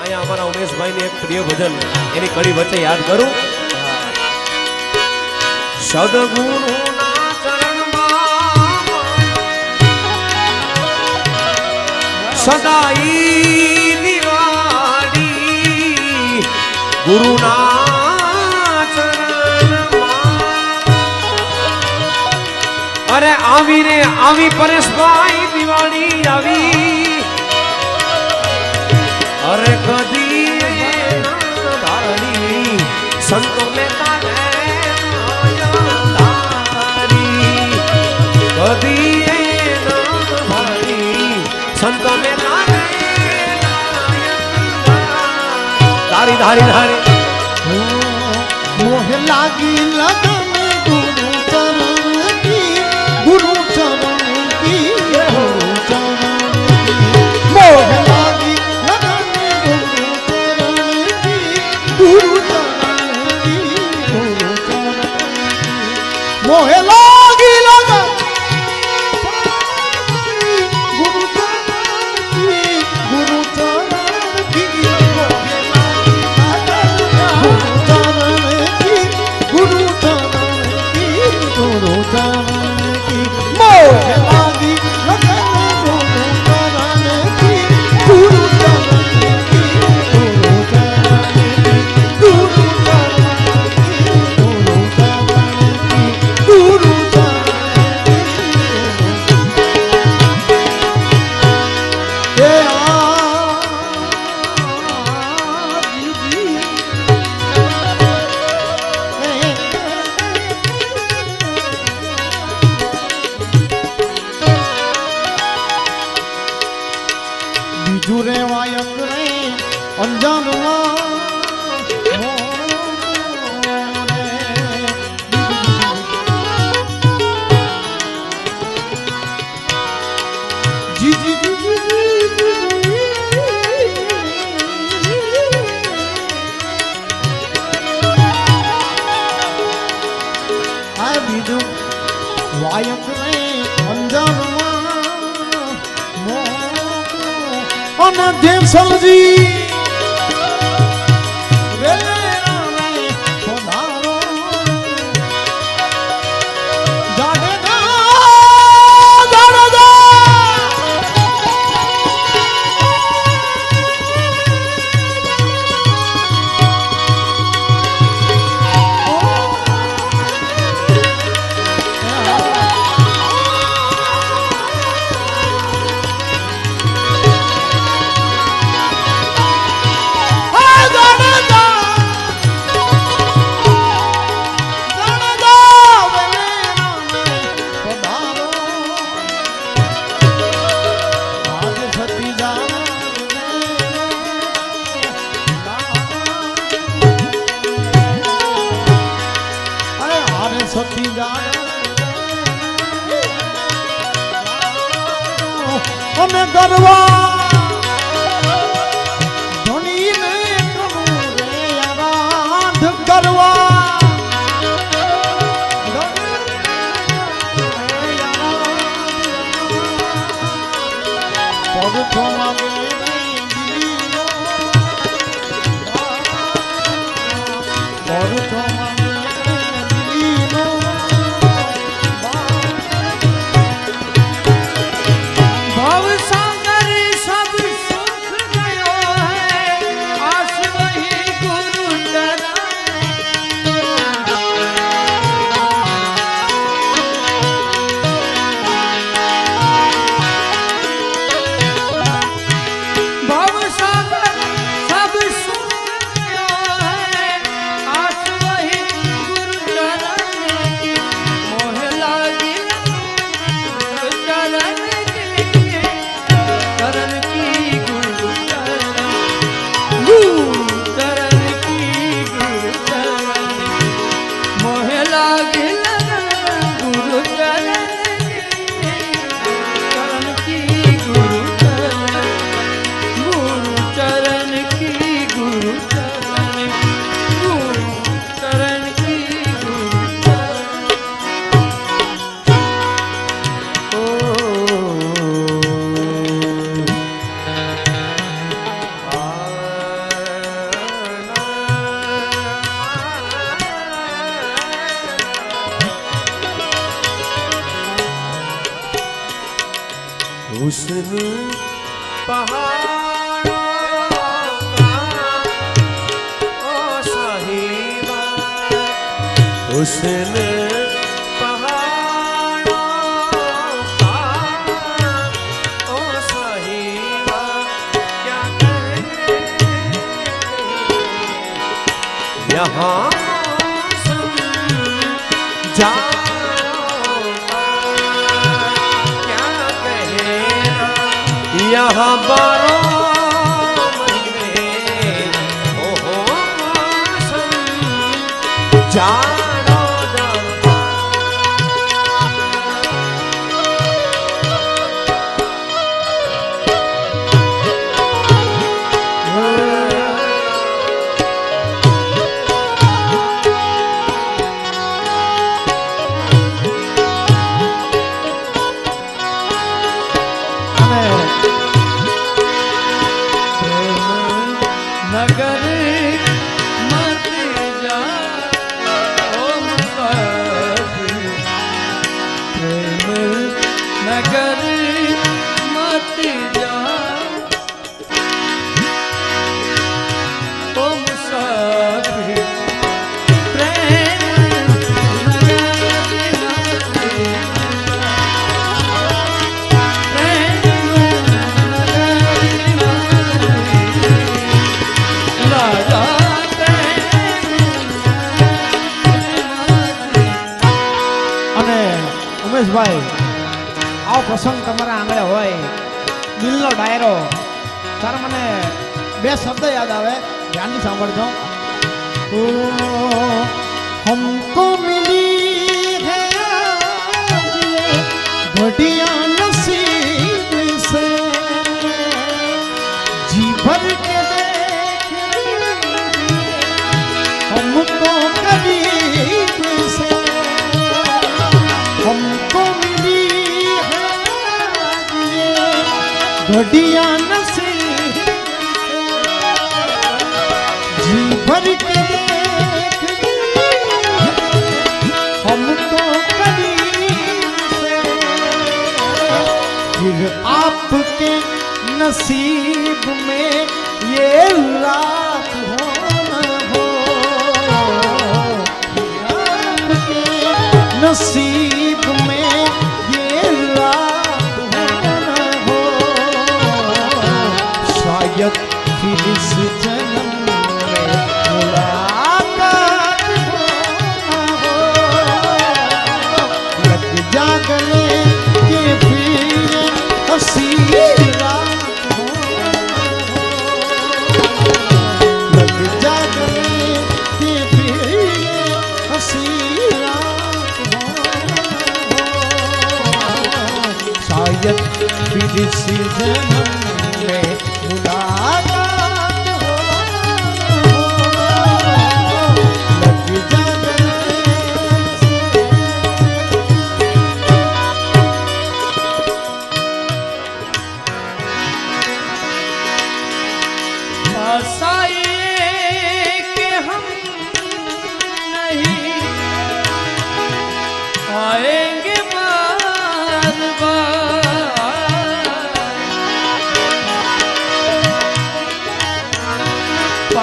અહીંયા અમારા ઉમેશભાઈની એક પ્રિય ભજન એની કડી વચ્ચે યાદ કરું. સદગુરુના ચરણમાં સદાઈ દિવાળી ગુરુના ચરણમાં. અરે આવી રે આવી પરેશભાઈ દિવાળી આવી. અરે કદી ધારી સંતો ને કદી સંતો ને ધારી ધારી ધારી મોહ લાગી લગન ગુરુ ચરણ કી ગુરુ ચરણ કી ગુરુ ચરણ કી મોહ લાગી લગન ગુરુ ચરણ કી ગુરુ ચરણ કી મોહ લાગી લગન ગુરુ ચરણ કી જુરે વાયક રે અંજાનમાં જી જી આ બીજું વાયક રે અંજાનમાં અને દેવસલજી हुस्न पहाड़ों का ओ साहिबा हुस्न पहाड़ों का ओ साहिबा क्या कहे यहाँ यहाँ 12 महीने ओहो मौसम जाड़ो नगर मत जा ओ मुसाफिर प्रेम नगर मत जा ओ मुसाफिर प्रेम नगर ભાઈ આવો પ્રસંગ તમારા આંગળે હોય દિલનો ડાયરો તારે મને બે શબ્દ યાદ આવે ધ્યાનથી સાંભળજો हमको मिली है घटिया नसीब से जी भर के देख हमको करीब से हमको मिली है घटिया नसीब जी भर के देख हमको करीब से फिर आपके नसीब में ये रात हो न हो आपके नसीब में ये रात हो न हो शायद फिर इस जन्म में मुलाकात हो न हो लग जा गले के फिर हंसी रात हो लग जा गले के फिर हंसी शायद फिर इसी जन्म में मुलाकात हो लग जा आशा ये कि हम नहीं आएंगे बार बार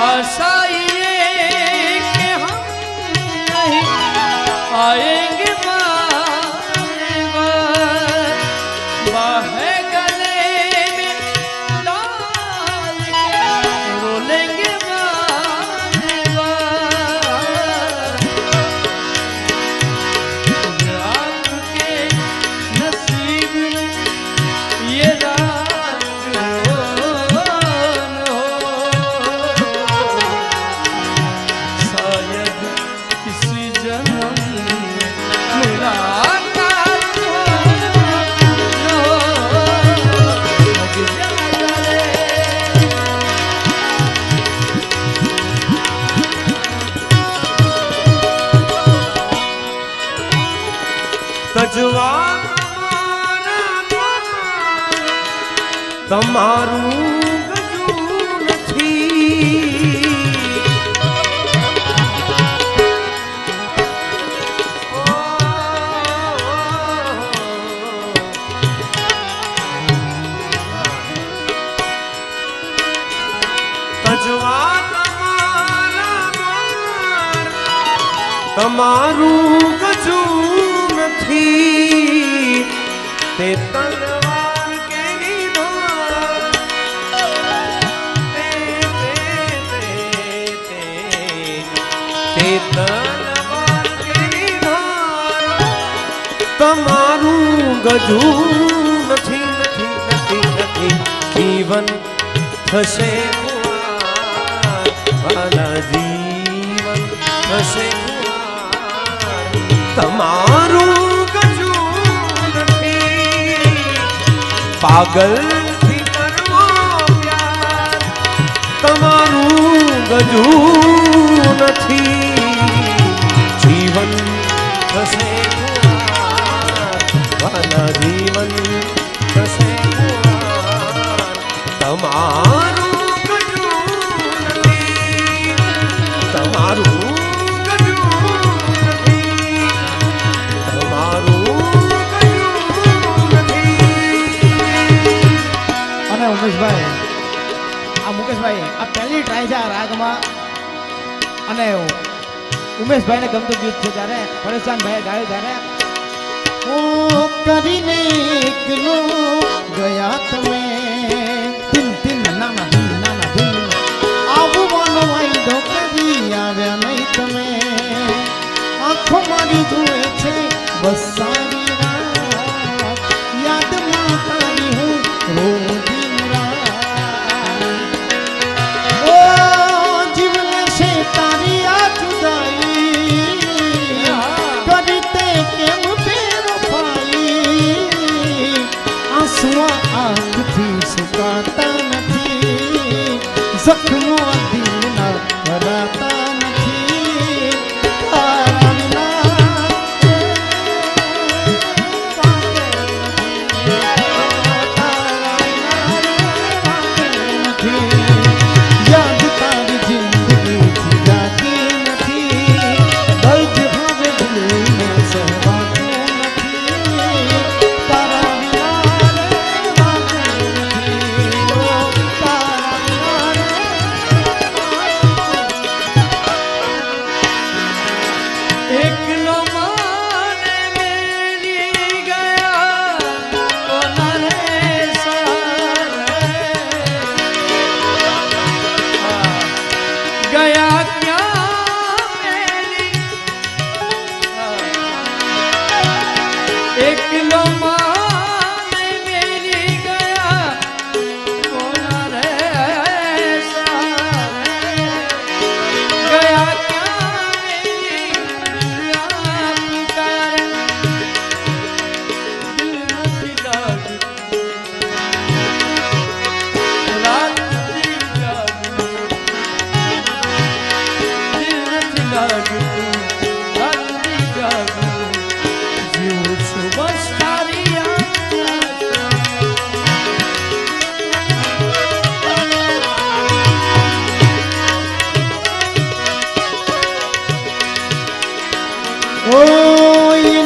आशा ये कि हम नहीं आएंगे बार बार बाहे गले में डाल के रोलेंगे बार बार रात के नसीब में ये रात हो न हो તમારું ગજું નથી તે તલવાર કેરી ધાર તે તલવાર કેરી ધાર તમારું ગજું નથી નથી નથી નથી જીવન થશે વાલા જીવન થશે તમારું ગજું નથી પાગલ થી કરવો પ્યાર તમારું ગજું નથી જીવન થશે વાલા જીવન થશે તમારું ગજું નથી તમારું ઉમેશભાઈ આ મુકેશભાઈ આ પહેલી ટ્રાય છે આ રાગમાં અને ઉમેશભાઈને ગમતું ગીત છે ત્યારે પરેશાનભાઈએ ગાયું ત્યારે કરીને એકલો ગયા તમે તિન તિન નાના દિન નાના દિન આવવાનો વાયદો કરી આવ્યા નહીં તમે આંખો મારી જુએ છે બસ સારી રાત યાદમાં તારી હું રોજ સુકાતા નથી જખમો દિલના ભરાતા નથી યાદ તારી જિંદગી જાતી નથી દર્દ હવે દિલને સહેવાતું નથી તારા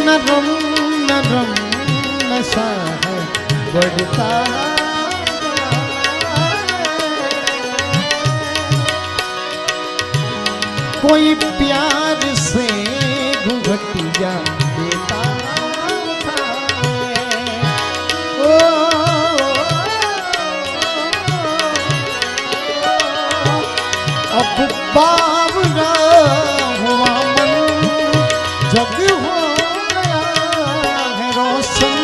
नरम नरम नशा है बढ़ता कोई प्यार से घूंघटिया देता ओ अब बावरा हुआ मन जग हो गया है रोशन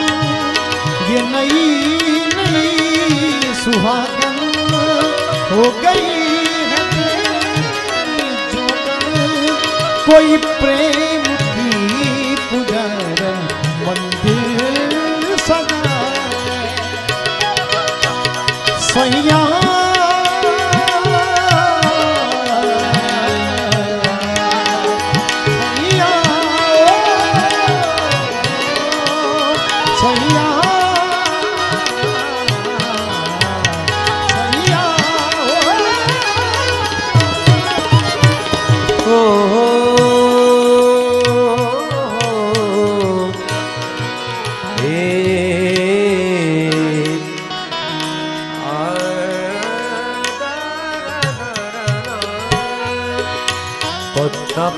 ये नई नई सुहागन हो गई है तेरी जोगन कोई प्रेम की पुजारन मंदिर सजा सैया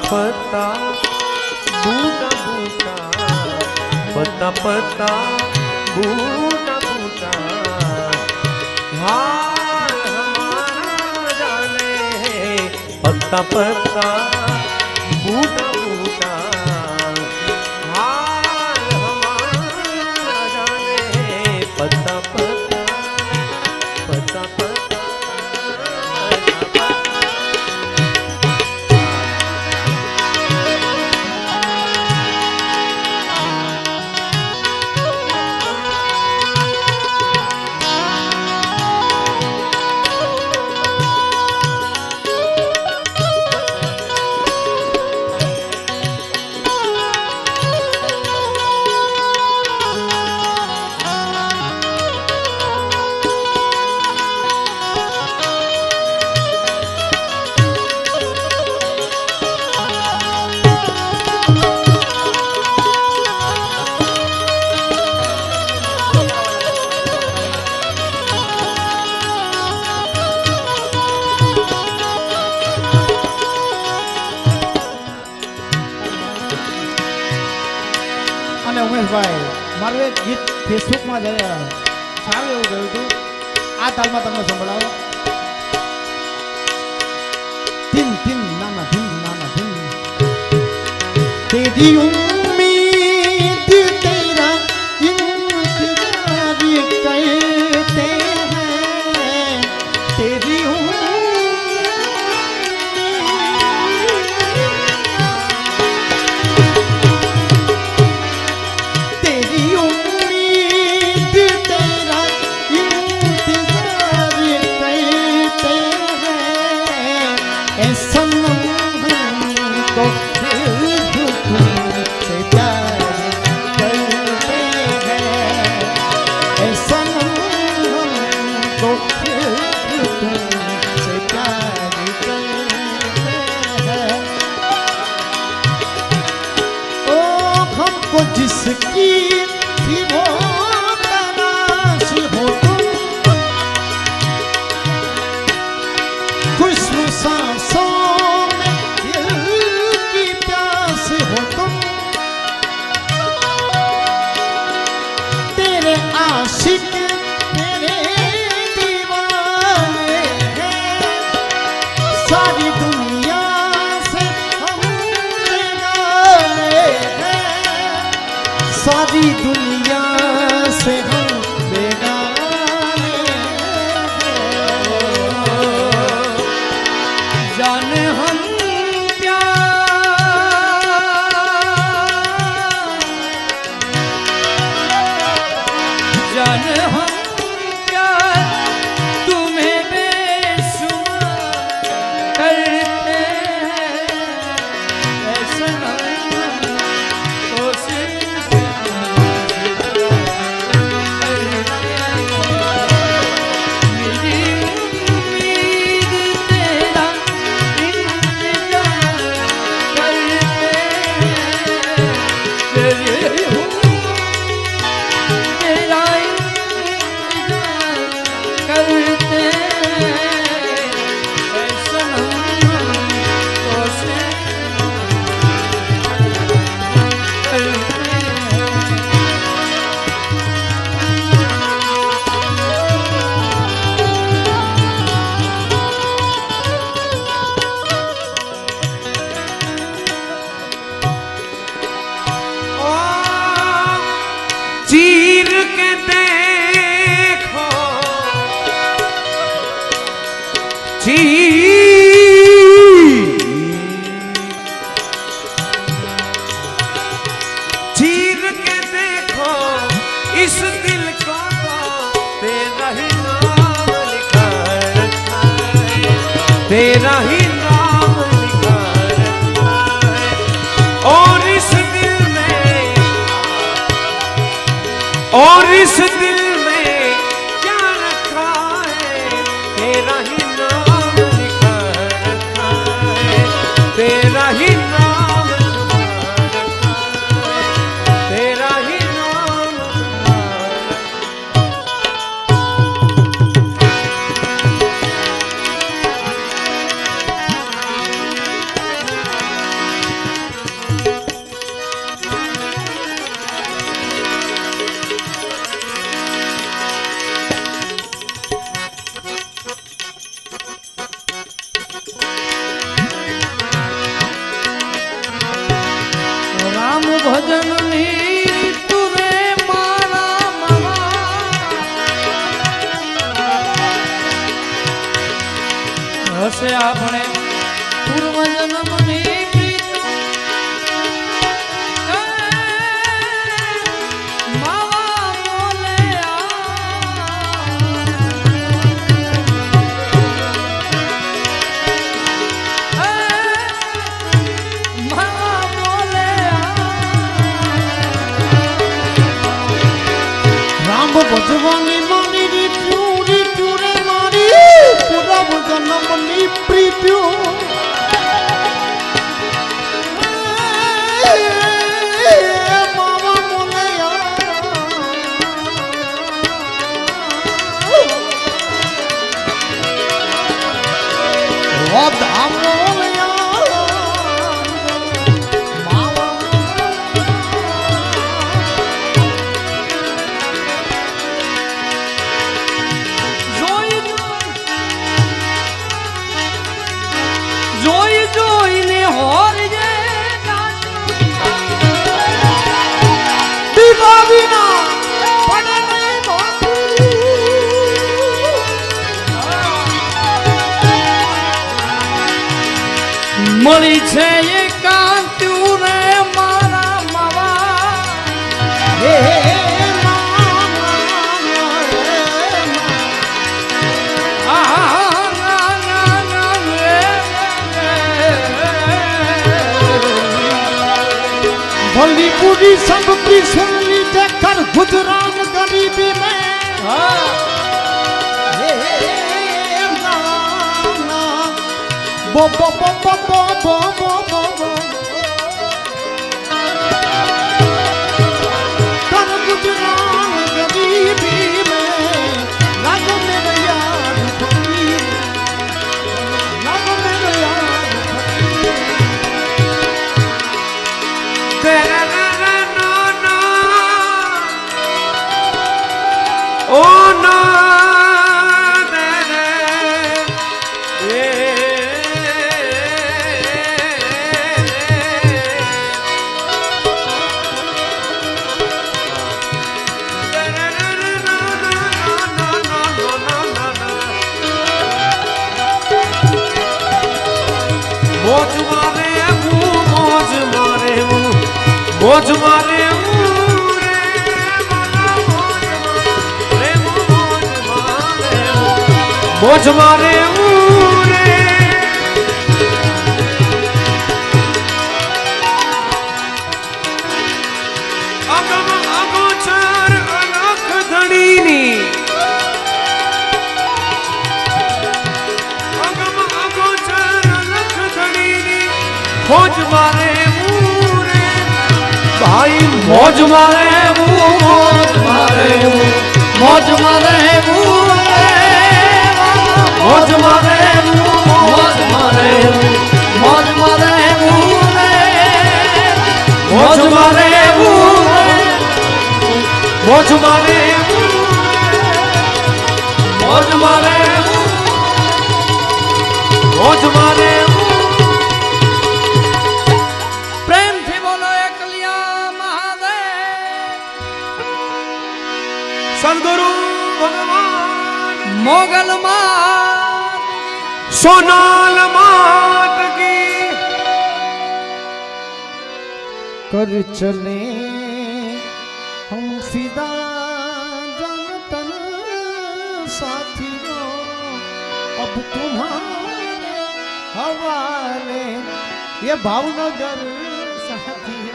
पता बूटा बूटा पत्ता पत्ता बूटा बूटा हाल हमारा जाने पत्ता पत्ता बूटा बूटा हाल हमारा जाने पत्ता पत्ता पत्ता पत्ता અને ઉમેશભાઈ મારું એક ગીત ફેસબુકમાં જ્યારે સારું એવું ગયું હતું આ તાલમાં તમને સંભળાવો ધીમ ધીમ નાના ધીમ નાના ધીમ તેરી ઉમ્મીદ તેરા ઇંતજાર કરતે હૈ તેરી जिसकी थी वो तलाश हो तुम खुशबू सांसों में दिल की प्यास हो तुम तेरे आशिक तेरे दीवाने हैं सारी दुनिया से हम बेगाने हैं सारी दुनिया से हम बेगाने जान हम जान हम प्यार तुम्हें बेशुमार करते हैं ऐसा तो सिर्फ मेरी उम्मीद तेरा इंतजार करते हैं तेरी तेरा इंतजार करते हैं सनम तो से करते ओ चीर के देखो चीर के देखो इस दिल को तेरा ही नाम लिखा रखा है तेरा ही नाम लिखा रखा है और इस दिल में क्या रखा है तेरा ही नाम लिखा रखा है तेरा ही नाम छुपा रखा है तेरा ही नाम જન્મની તુરે મારા મવા હશે આપણે પૂર્વ જન્મની ભજવાની મારી રીત્યું રે મારી પૂરા જન્મની પ્રીત્યું માવા મોલયા ધામ જોઈ જોઈને હોરજે દીવા વિના પડે નહીં મળી છે એ કાંત્યું રે મારા મવા હે भली पूरी सब पिछली देखकर गुजरान गरीबी में बो बो बो बो बो बो बो बो बो कर गुजरान गरीबी में लागो मेरे यार फकीर लागो मेरे यार फकीर ओ ना મોજ મારે મોજ મારે મોજ મારે મોજ મારે રે અગમ અગોચર અનખ ધણીની અગમ અગોચર અનખ ધણીની મોજ મારે રે ભાઈ મોજ મારે મોજ મારે મોજ મારે મોજ મારે મોજ મારે મોજ મારે મોજ મારે મોજ મારે મોજ મારે મોજ મારે પ્રેમથી બોલો એકલિયા મહાદેવ સદગુરુ ભગવાન મોગલ માં सोनाल मात की कर चले हम फिदा जन तन साथियों अब तुम्हारे हवाले ये भावनगर साथी